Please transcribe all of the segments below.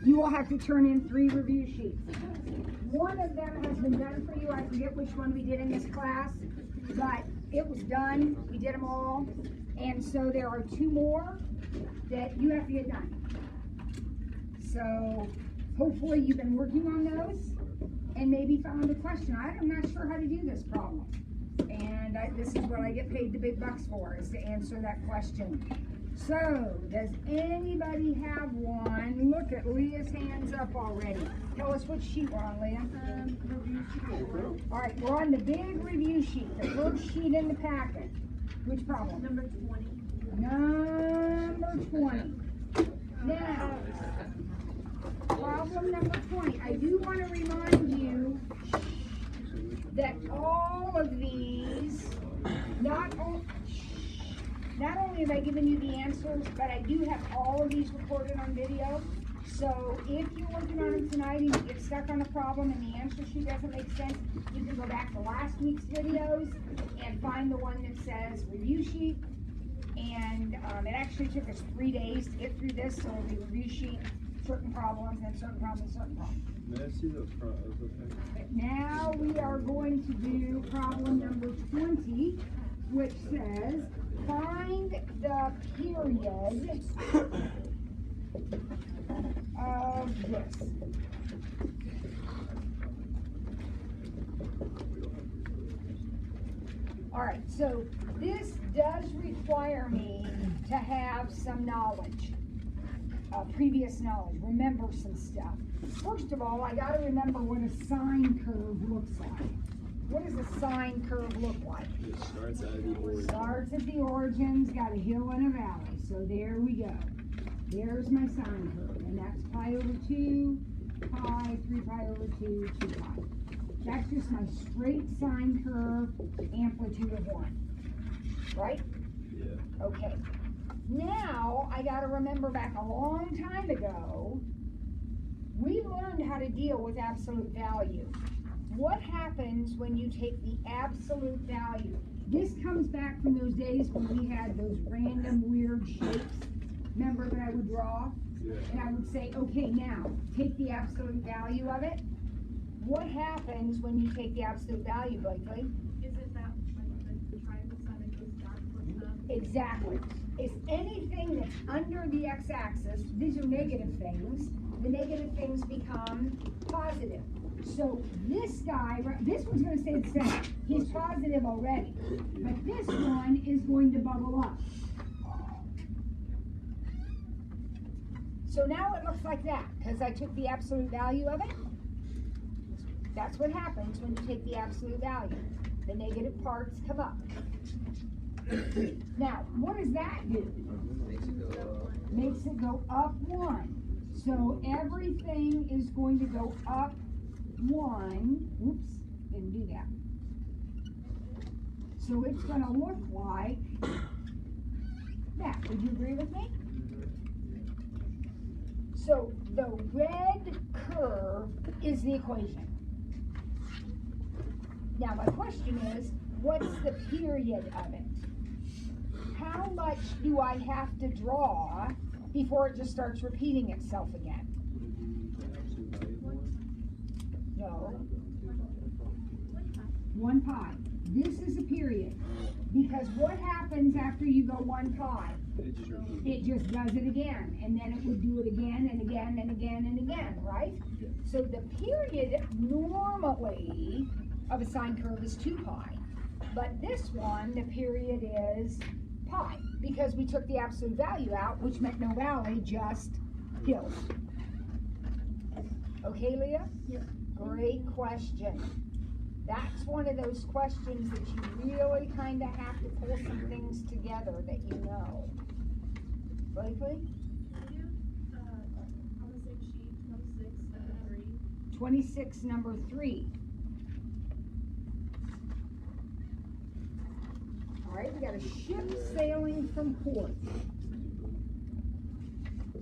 you will have to turn in 3 review sheets. One of them has been done for you. I forget which one we did in this class, but it was done. We did them all. And so there are 2 more that you have to get done. So hopefully you've been working on those and maybe found a question. I'm not sure how to do this problem. And this is what I get paid the big bucks for, is to answer that question. So, does anybody have one? Look at Leah's hands up already. Tell us which sheet we're on, Leah. Review sheet. All right, we're on the big review sheet, the first sheet in the packet. Which problem? Number 20. Number 20. Now, problem number 20. I do want to remind you that all of these, not only have I given you the answers, but I do have all of these recorded on video. So if you're working on them tonight and you get stuck on a problem and the answer sheet doesn't make sense, you can go back to last week's videos and find the one that says review sheet. And it actually took us 3 days to get through this, so it'll be review sheet, certain problems, and certain problems, and certain problems. May I see those problems? Okay. But now we are going to do problem number 20, which says find the period of this. All right, so this does require me to have some knowledge, previous knowledge, remember some stuff. First of all, I got to remember what a sine curve looks like. What does a sine curve look like? It starts at the origin. Starts at the origins, got a hill and a valley. So there we go. There's my sine curve, and that's pi over 2, pi, 3 pi over 2, 2 pi. That's just my straight sine curve, amplitude of 1. Right? Yeah. Okay. Now, I got to remember back a long time ago, we learned how to deal with absolute value. What happens when you take the absolute value? This comes back from those days when we had those random weird shapes. Remember that I would draw? Yeah. And I would say, okay, now, take the absolute value of it. What happens when you take the absolute value, Blakely? Is it that like the triangle side that goes down towards the... Exactly. It's anything that's under the x-axis, these are negative things, the negative things become positive. So this guy, this one's going to stay the same. He's positive already. But this one is going to bubble up. So now it looks like that, because I took the absolute value of it. That's what happens when you take the absolute value. The negative parts come up. Now, what does that do? Makes it go up 1. So everything is going to go up 1. Oops, didn't do that. So it's going to look like that. Would you agree with me? So the red curve is the equation. Now my question is, what's the period of it? How much do I have to draw before it just starts repeating itself again? No. 1 pi. This is a period. Because what happens after you go 1 pi? It just does it again. And then it would do it again and again and again and again, right? So the period normally of a sine curve is 2 pi. But this one, the period is pi. Because we took the absolute value out, which meant no valley, just hills. Okay, Leah? Yep. Great question. That's one of those questions that you really kind of have to pull some things together that you know. Blakely? Can you, on the same sheet, 26, number 3. 26, number 3. All right, we got a ship sailing from port.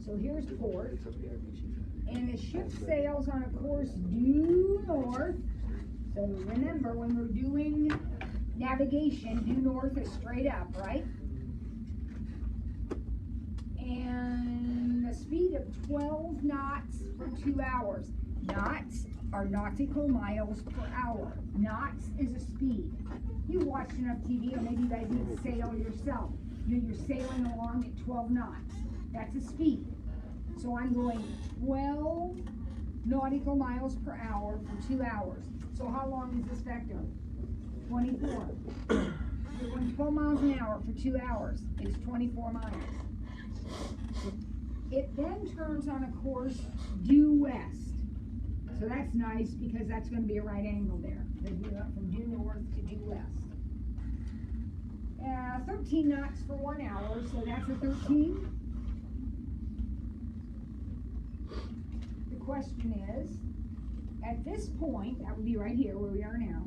So here's port. And the ship sails on a course due north. So remember, when we're doing navigation, due north is straight up, right? And the speed of 12 knots 2 hours. Knots are nautical miles per hour. Knots is a speed. You watch enough TV, or maybe you guys need to sail yourself. You're sailing along at 12 knots. That's a speed. So I'm going 12 nautical miles per hour for 2 hours. So how long is this vector? 24. You're going 12 miles an hour for 2 hours. It's 24 miles. It then turns on a course due west. So that's nice because that's going to be a right angle there. Because we went from due north to due west. 13 knots for 1 hour, so that's a 13. The question is, at this point, that would be right here where we are now,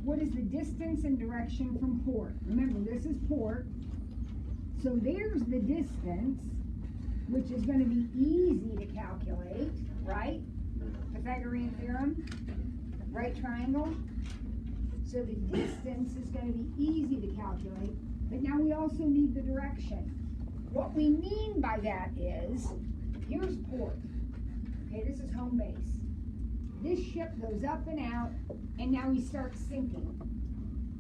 what is the distance and direction from port? Remember, this is port. So there's the distance, which is going to be easy to calculate, right? Pythagorean theorem, right triangle. So the distance is going to be easy to calculate, but now we also need the direction. What we mean by that is, here's port. Okay, this is home base. This ship goes up and out, and now he starts sinking.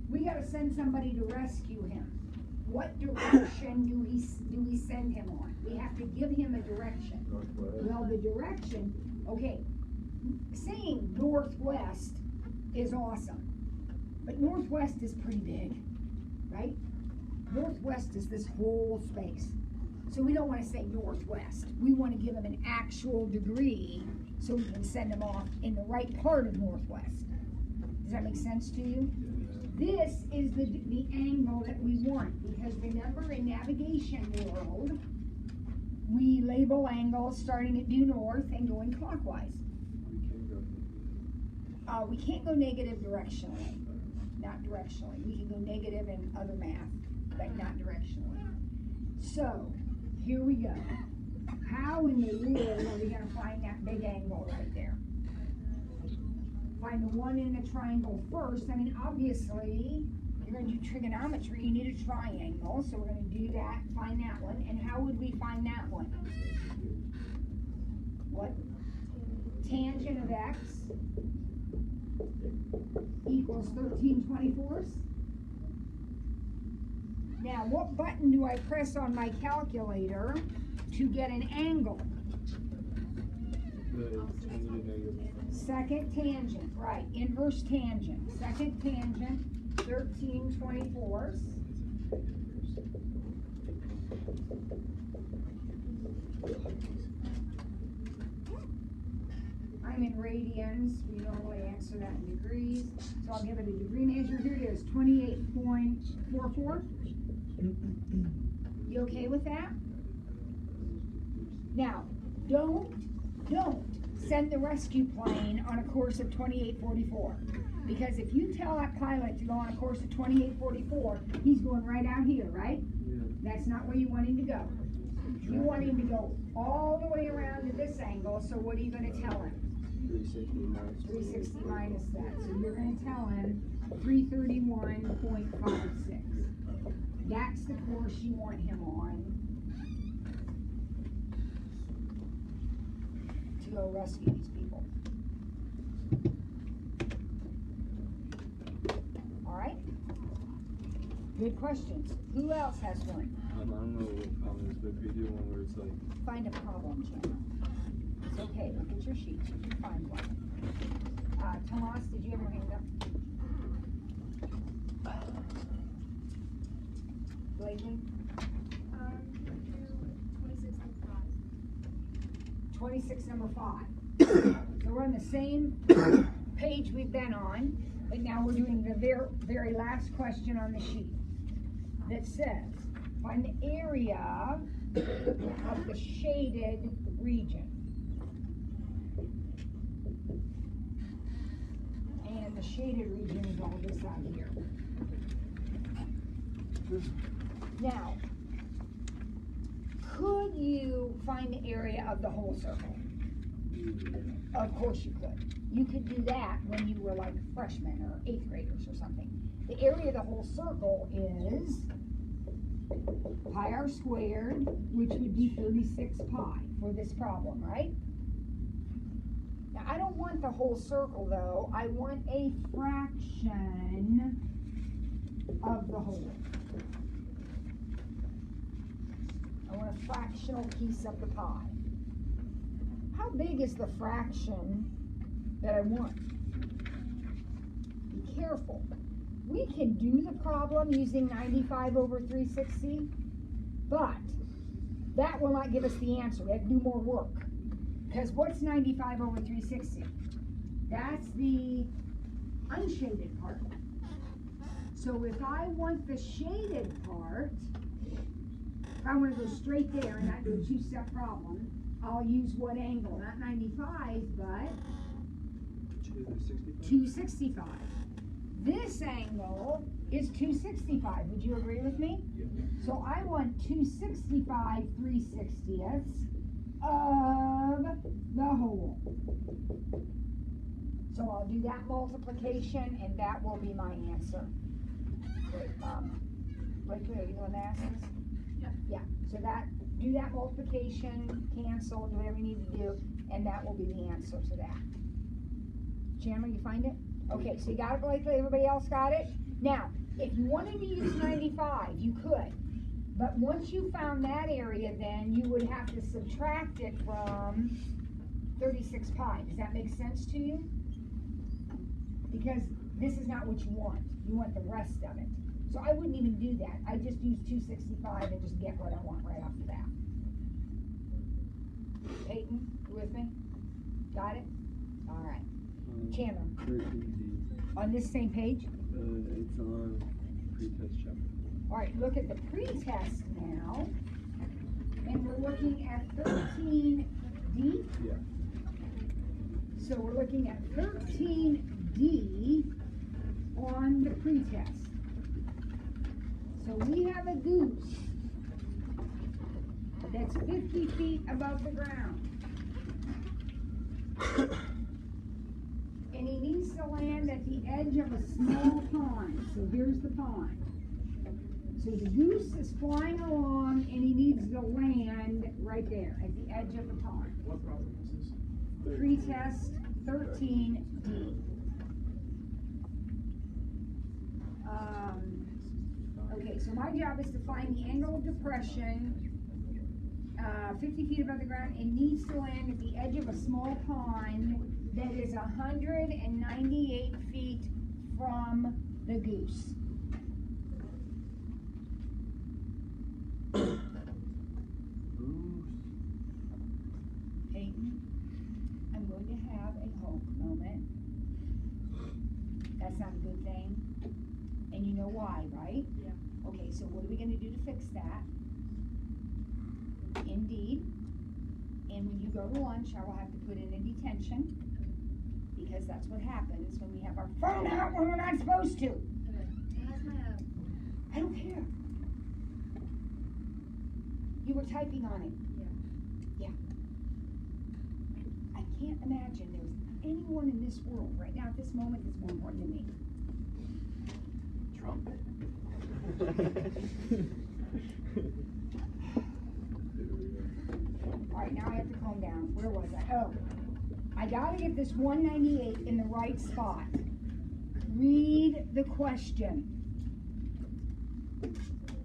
We got to send somebody to rescue him. What direction do we send him on? We have to give him a direction. Well, the direction, okay, saying northwest is awesome, but northwest is pretty big, right? Northwest is this whole space. So we don't want to say northwest. We want to give him an actual degree so we can send him off in the right part of northwest. Does that make sense to you? This is the angle that we want, because remember, in navigation world, we label angles starting at due north and going clockwise. We can't go negative directionally, not directionally. We can go negative in other math, but not directionally. So, here we go. How in the world are we going to find that big angle right there? Find the one in the triangle first. I mean, obviously, you're going to do trigonometry. You need a triangle, so we're going to do that, find that one. And how would we find that one? What? Tangent of x equals 13/24. Now, what button do I press on my calculator to get an angle? Second tangent, right, inverse tangent. Second tangent, 13/24. I'm in radians. We normally answer that in degrees. So I'll give it a degree measure. Here it is, 28.44. You okay with that? Now, don't send the rescue plane on a course of 28.44. Because if you tell that pilot to go on a course of 28.44, he's going right out here, right? Yeah. That's not where you want him to go. You want him to go all the way around to this angle, so what are you going to tell him? 360 minus that. So you're going to tell him 331.56. That's the course you want him on to go rescue these people. All right? Good questions. Who else has one? I don't know what problem is, but if you do one where it's like... Find a problem channel. It's okay. Look at your sheet. You can find one. Tomas, did you have your hand up? Blakely? 26 number 5. So we're on the same page we've been on, but now we're doing the very last question on the sheet that says, find the area of the shaded region. And the shaded region is all this out here. Now, could you find the area of the whole circle? Of course you could. You could do that when you were like freshmen or 8th graders or something. The area of the whole circle is pi r squared, which would be 36 pi for this problem, right? want the whole circle though. I want a fraction of the whole. I want a fractional piece of the pie. How big is the fraction that I want? Be careful. We can do the problem using 95 over 360, but that will not give us the answer. We have to do more work. Because what's 95 over 360? That's the unshaded part. So if I want the shaded part, if I want to go straight there and not do a two-step problem, I'll use what angle? Not 95, but 265. This angle is 265. Would you agree with me? Yeah. So I want 265 3/60ths of the whole. So I'll do that multiplication, and that will be my answer. Right there, you want to ask this? Yeah. Yeah. So do that multiplication, cancel, do whatever you need to do, and that will be the answer to that. Chandler, you find it? Okay, so you got it like everybody else got it? Now, if you wanted to use 95, you could. But once you found that area, then you would have to subtract it from 36 pi. Does that make sense to you? Because this is not what you want. You want the rest of it. So I wouldn't even do that. I just use 265 and just get what I want right off the bat. Peyton, you with me? Got it? All right. Chandler, 13D. on this same page? It's on pretest chapter. All right, look at the pretest now. And we're looking at 13D. Yeah. So we're looking at 13D on the pretest. So we have a goose that's 50 feet above the ground. And he needs to land at the edge of a small pond. So here's the pond. So the goose is flying along and he needs to land right there at the edge of the pond. What problem is this? Pretest 13D. Okay, so my job is to find the angle of depression 50 feet above the ground and needs to land at the edge of a small pond that is 198 feet from the goose. Peyton, I'm going to have a Hulk moment. That's not a good thing. And you know why, right? Yeah. Okay, so what are we going to do to fix that? Indeed. And when you go to lunch, I will have to put in a detention. Because that's what happens when we have our phone out when we're not supposed to. Okay. How's my I don't care. You were typing on it. Yeah. I can't imagine there's anyone in this world right now at this moment that's more important than me. Trump. All right, now I have to calm down. Where was I? Oh, I gotta get this 198 in the right spot. Read the question.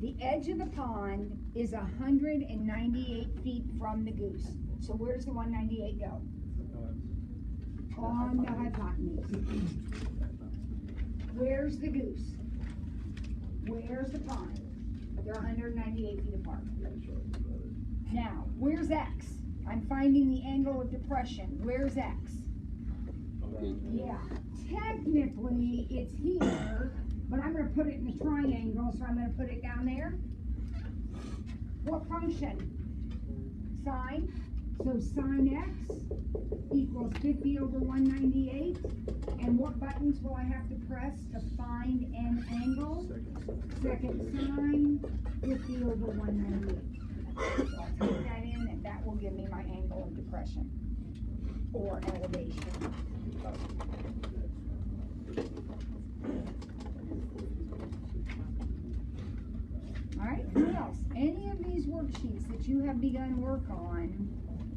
The edge of the pond is 198 feet from the goose. So where's the 198 go? On the hypotenuse. Where's the goose? Where's the pond? They're 198 feet apart. Now, where's X? I'm finding the angle of depression. Where's X? Yeah, technically it's here, but I'm going to put it in the triangle, so I'm going to put it down there. What function? Sine. So sine X equals 50 over 198. And what buttons will I have to press to find an angle? Second sine, 50 over 198. So I'll type that in, and that will give me my angle of depression or elevation. All right, who else? Any of these worksheets that you have begun work on,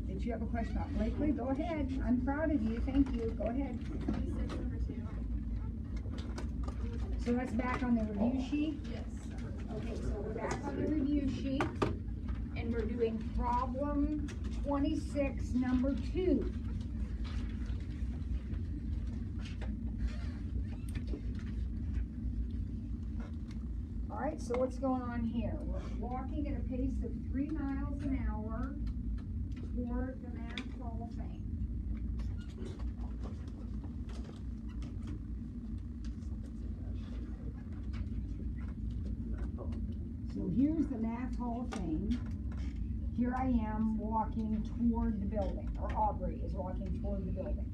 Did you have a question about Blakely? Go ahead. I'm proud of you. Thank you. Go ahead. 26, number 2. So that's back on the review sheet? Yes. Okay, so we're back on the review sheet, and we're doing problem 26, number 2. All right, so what's going on here? We're walking at a pace of 3 miles an hour toward the Math Hall of Fame. So here's the Math Hall of Fame. Here I am walking toward the building, or Aubrey is walking toward the building.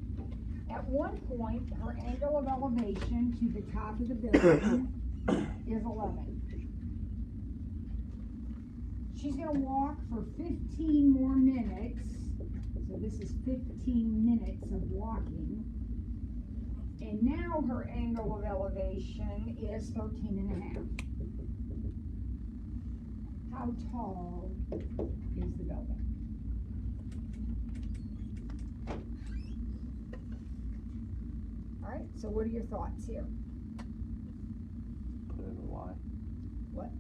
At one point, her angle of elevation to the top of the building is 11. She's gonna walk for 15 more minutes. So this is 15 minutes of walking. And now her angle of elevation is 13 and a half. How tall is the building? All right, so what are your thoughts here? Put in a Y. What?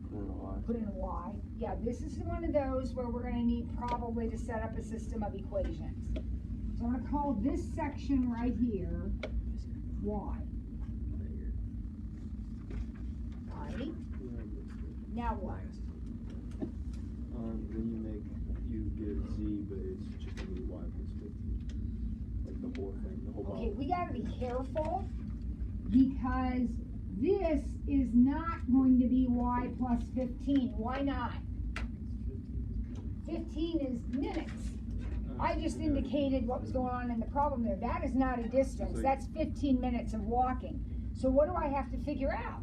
Put in a Y. Put in a Y. Yeah, this is one of those where we're gonna need probably to set up a system of equations. So I'm gonna call this section right here Y. All right, now what? Then you give Z, but it's just gonna be Y plus 15. Like the whole thing, the whole Okay, bottom. we gotta be careful because this is not going to be Y plus 15. Why not? 15 is minutes. I just indicated what was going on in the problem there. That is not a distance. That's 15 minutes of walking. So what do I have to figure out?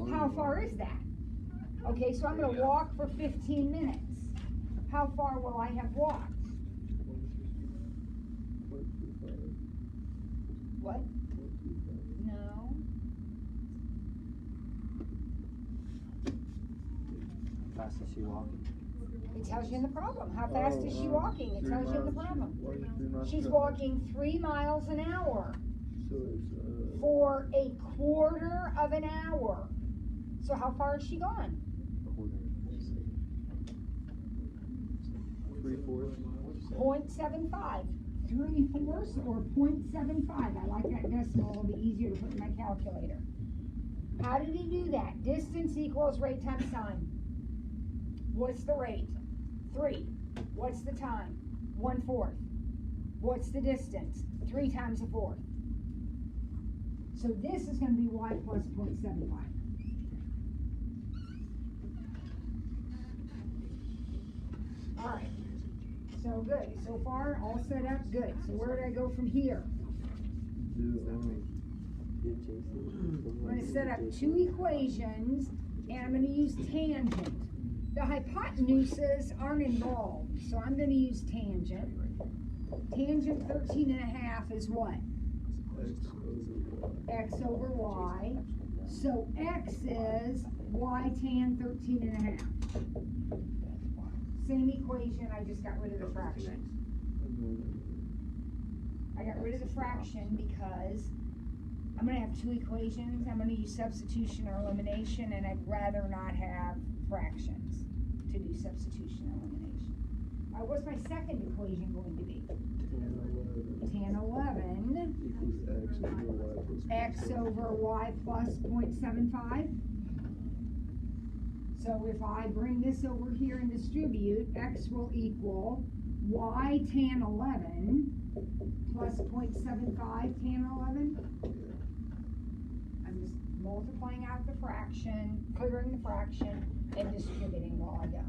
How far is that? Okay, so I'm going to walk for 15 minutes. How far will I have walked? What? No. How fast is she walking? It tells you in the problem. How fast is she walking? It tells you in the problem. She's walking 3 miles an hour So it's for a quarter of an hour. So how far is she gone? 3/4. 0.75. 3/4 or 0.75. I like that decimal. It'll be easier to put in my calculator. How did he do that? Distance equals rate times time. What's the rate? 3. What's the time? 1/4. What's the distance? 3 times a fourth. So this is going to be Y plus 0.75. All right. So good. So far, all set up. Good. So where do I go from here? I'm going to set up 2 equations, and I'm going to use tangent. The hypotenuses aren't involved, so I'm going to use tangent. Tangent 13 and a half is what? X over Y. So X is Y tan 13 and a half. Same equation, I just got rid of the fraction. I got rid of the fraction because I'm going to have 2 equations. I'm going to use substitution or elimination, and I'd rather not have fractions to do substitution or elimination. What's my second equation going to be? Tan 11 equals X over Y plus 0.75. So if I bring this over here and distribute, X will equal Y tan 11 plus 0.75 tan 11. I'm just multiplying out the fraction, clearing the fraction, and distributing while I go.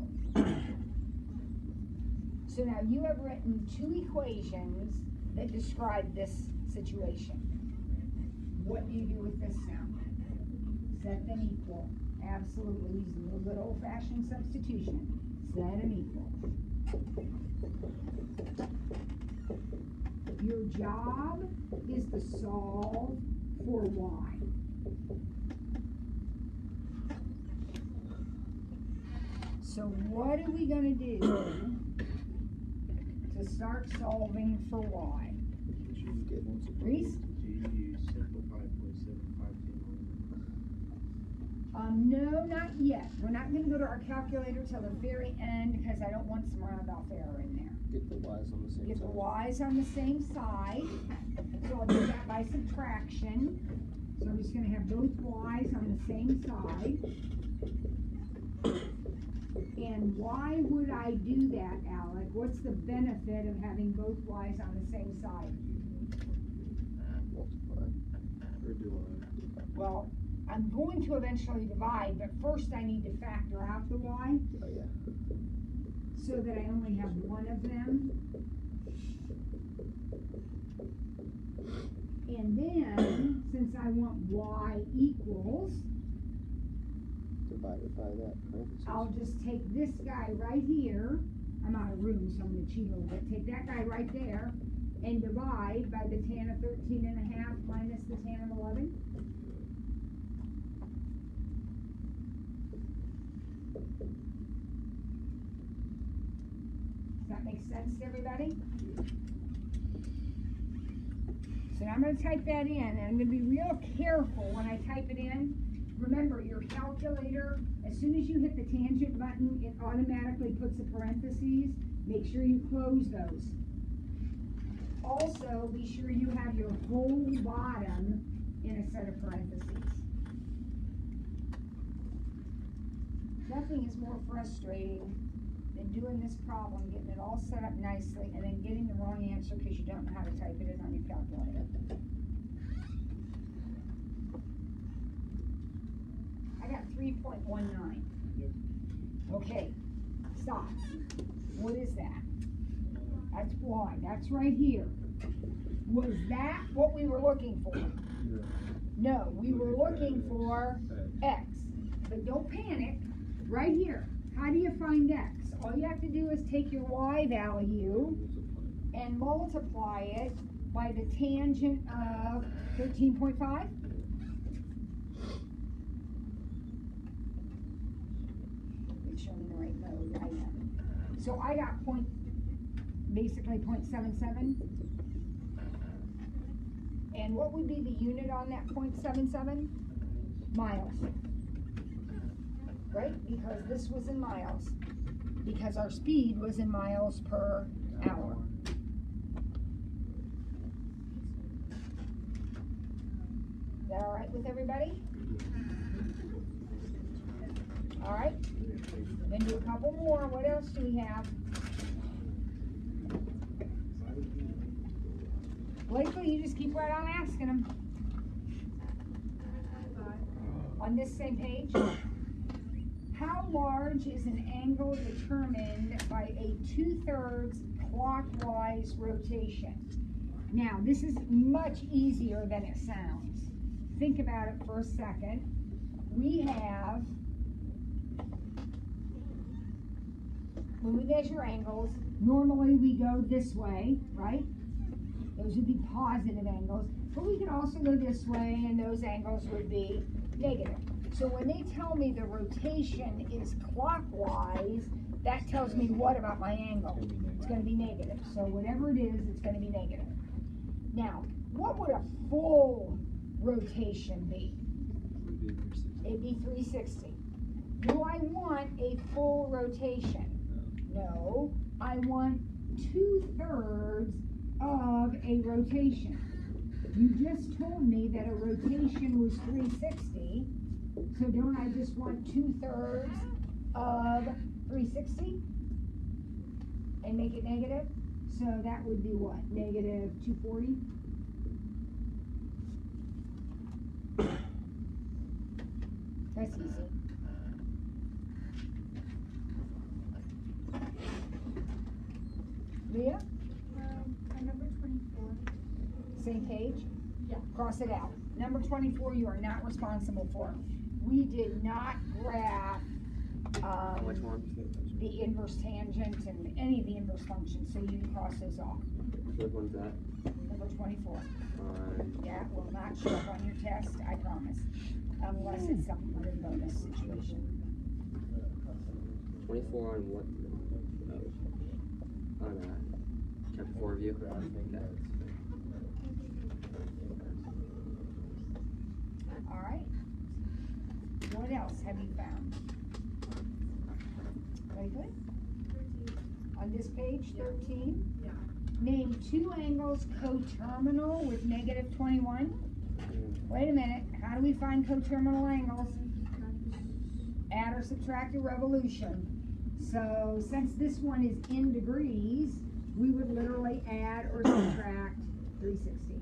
So now you have written 2 equations that describe this situation. What do you do with this now? Set them equal. Absolutely, using a little good old-fashioned substitution. Set them equal. Your job is to solve for Y. So what are we going to do to start solving for y. Reese? No, not yet. We're not going to go to our calculator till the very end because I don't want some round-off error in there. Get the y's on the same Get side. the y's on the same side. So I'll do that by subtraction. So I'm just going to have both y's on the same side. And why would I do that, Alec? What's the benefit of having both y's on the same side? Multiply. Or divide. Well, I'm going to eventually divide, but first I need to factor out the y. Oh, yeah. So that I only have one of them. And then, since I want y equals, Divided by that parentheses. I'll just take this guy right here. I'm out of room, so I'm going to cheat a little bit. Take that guy right there and divide by the tan of 13.5 minus the tan of 11. Does that make sense to everybody? So now I'm going to type that in, and I'm going to be real careful when I type it in. Remember, your calculator, as soon as you hit the tangent button, it automatically puts the parentheses. Make sure you close those. Also, be sure you have your whole bottom in a set of parentheses. Nothing is more frustrating than doing this problem, getting it all set up nicely, and then getting the wrong answer because you don't know how to type it in on your calculator. I got 3.19. Yep. Okay, stop. What is that? That's y. That's right here. Was that what we were looking for? Yeah. No, we were looking for x. But don't panic. Right here. How do you find x? All you have to do is take your y value and multiply it by the tangent of 13.5. Make sure I'm in the right mode. I am. So I got basically 0.77. And what would be the unit on that 0.77? Miles. Right? Because this was in miles. Because our speed was in miles per hour. Is that all right with everybody? All right. Then do a couple more. What else do we have? Blakely, you just keep right on asking them. On this same page. How large is an angle determined by a 2/3 clockwise rotation? Now, this is much easier than it sounds. Think about it for a second. We have, when we measure angles, normally we go this way, right? Those would be positive angles. But we can also go this way, and those angles would be negative. So when they tell me the rotation is clockwise, that tells me what about my angle? It's going to be negative. So whatever it is, it's going to be negative. Now, what would a full rotation be? It'd be 360. Do I want a full rotation? No, I want 2/3 of a rotation. You just told me that a rotation was 360. So don't I just want 2/3 of 360 and make it negative? So that would be what? Negative 240? That's easy. Leah? Number 24. Same page? Yeah. Cross it out. Number 24 you are not responsible for. We did not graph Which one? the inverse tangent and any of the inverse functions, so you can cross those off. Which one's that? Number 24. That will not show up on your test, I promise. Unless it's something with a bonus situation. 24 on what? Oh. On Got 4 of you. Okay. All right. What else have you found? Very good. 13. On this page, 13, Yeah. name 2 angles coterminal with negative 21. Wait a minute. How do we find coterminal angles? Add or subtract a revolution. So since this one is in degrees, we would literally add or subtract 360.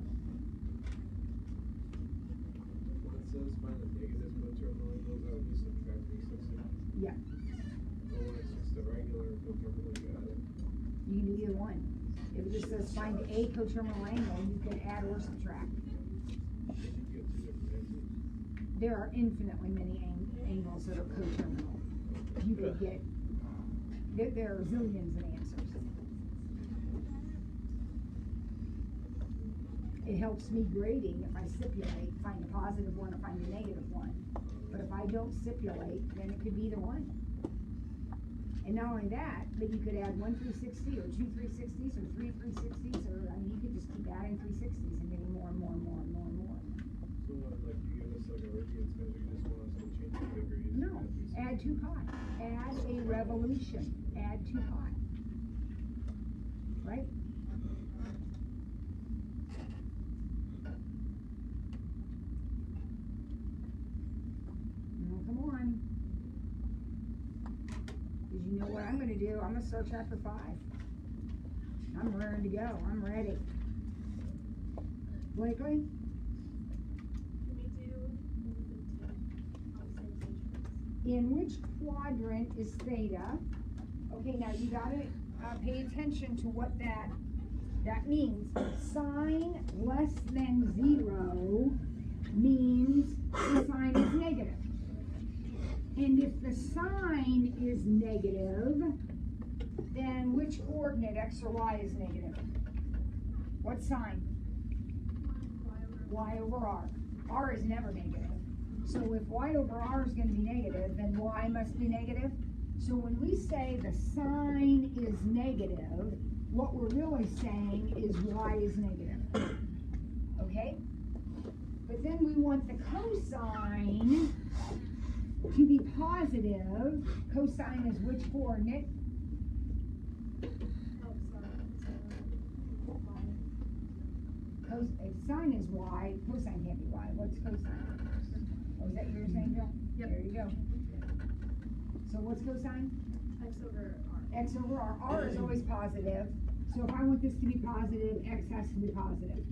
When it says find the negative coterminal angles, I would just subtract 360. Yeah, But when it's just a regular coterminal, you add it. you can do either one. If it just says find a coterminal angle, you can add or subtract. But you get 2 different answers. There are infinitely many angles that are coterminal. You could get, there are zillions of answers. It helps me grading if I stipulate, find a positive one or find a negative one. But if I don't stipulate, then it could be either one. And not only that, but you could add 1 360 or 2 360s or 3 360s, or I mean, you could just keep adding 360s and getting more and more and more and more and more. So what, like, you give us like a radians measure, you just want us to change the degrees? No, add 2 pi. Add a revolution. Add 2 pi. Right? Oh, come on. Because you know what I'm going to do? I'm going to start chapter 5. I'm raring to go. I'm ready. Blakely? Can we do number 15 on the same page? In which quadrant is theta? Okay, now you gotta pay attention to what that means. Sign less than 0 means the sign is negative. And if the sign is negative, then which coordinate, x or y, is negative? What sign? Y over r. R is never negative. So if y over r is going to be negative, then y must be negative. So when we say the sign is negative, what we're really saying is y is negative. Okay? But then we want the cosine to be positive. Cosine is which coordinate? Oh, sorry. If sine is y, cosine can't be y. What's cosine? Oh, is that what you're saying, Jill? Yep. There you go. So what's cosine? X over R. X over r. R is always positive. So if I want this to be positive, x has to be positive.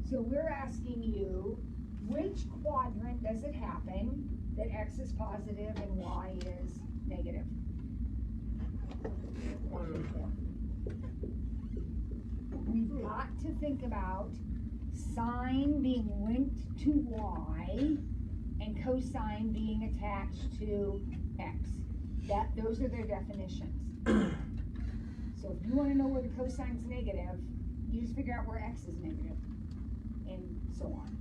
So we're asking you, which quadrant does it happen that x is positive and y is negative? We've got to think about sine being linked to y and cosine being attached to x. Those are their definitions. So if you want to know where the cosine's negative, you just figure out where x is negative, and so on.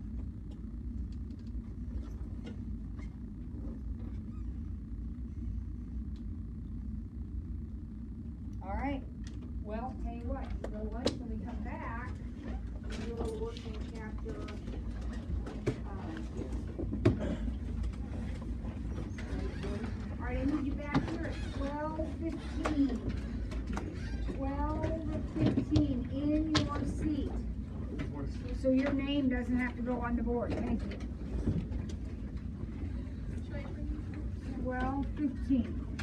All right. Well, tell you what, go lunch when we come back, we'll do a little work in chapter. All right, I need you back here at 12:15. 12:15 in your seat. So your name doesn't have to go on the board. Thank you. 12:15.